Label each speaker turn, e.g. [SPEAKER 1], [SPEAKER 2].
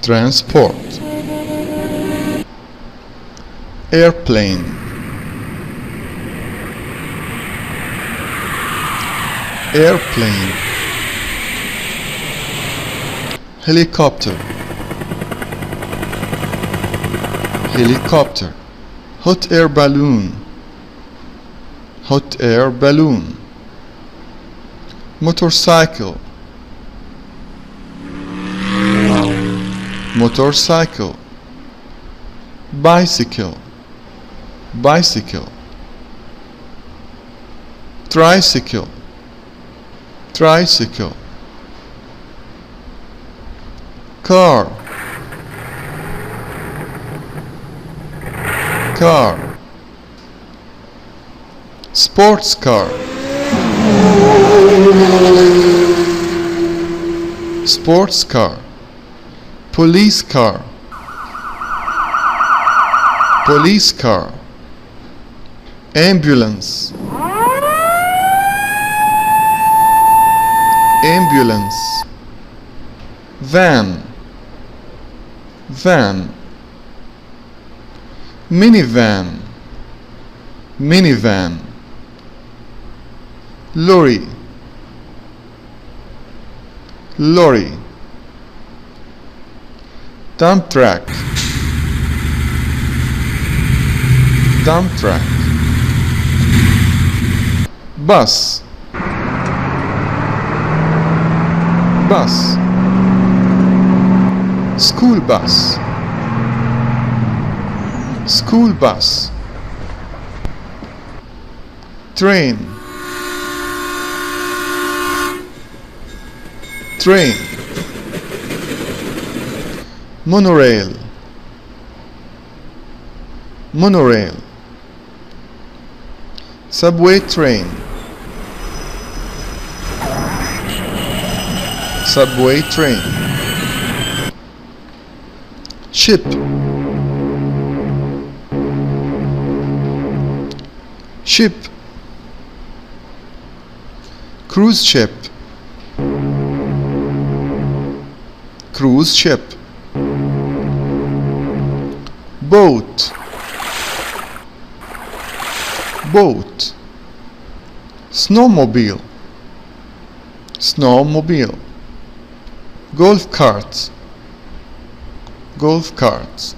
[SPEAKER 1] transport, airplane, airplane, helicopter, helicopter, hot air balloon, hot air balloon, motorcycle, motorcycle, bicycle, bicycle, tricycle, tricycle, car, car, sports car, sports car, police car, police car, ambulance, ambulance, van, van, minivan, minivan, lorry, lorry, dump truck, dump truck, bus, bus, school bus, school bus, train, train, monorail, monorail, subway train, subway train, ship, ship, cruise ship, cruise ship, boat, boat, snowmobile, snowmobile, golf carts, golf carts,